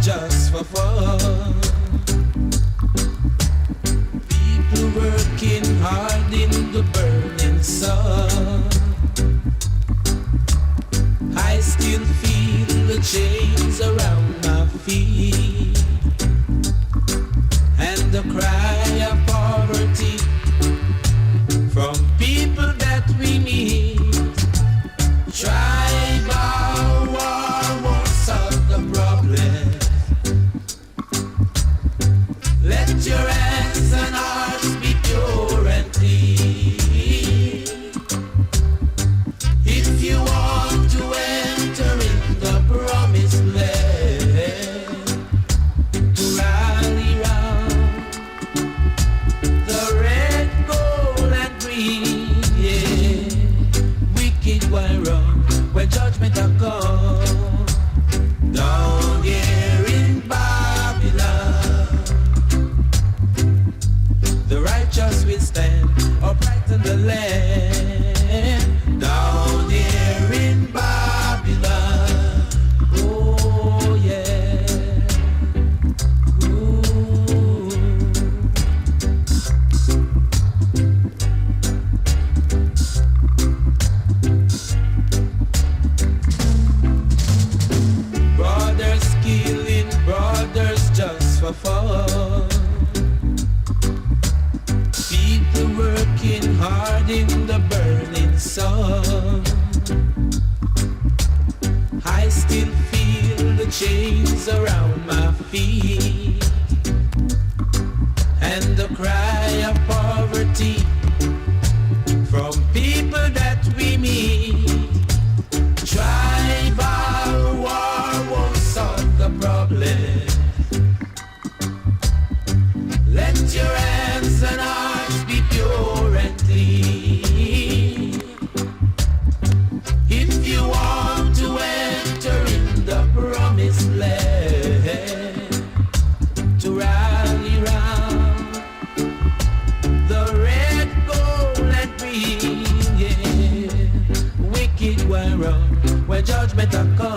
just for fun. People working hard in the burning sun. I still feel the chains around my feet and the cry of poverty from people that we meet. Tribal war won't solve the problem. Let your hands and hearts be pure and clean. If you want to enter in the promised land, to rally round the red, gold and green, yeah. Wicked one wrong when judgment will come. Down here in Babylon, the righteous will stand upright in the land. Down here in Babylon, oh yeah. Ooh. Brothers killing brothers just for fun. People working hard in the burning sun. I still feel the chains around my feet and the cry of poverty from people that we meet. Tribal war won't solve the problem. Let your hands and hearts be pure and clean. If you want to enter in the promised land, to rally round the red, gold and green, yeah. Wicked one wrong when judgment will come.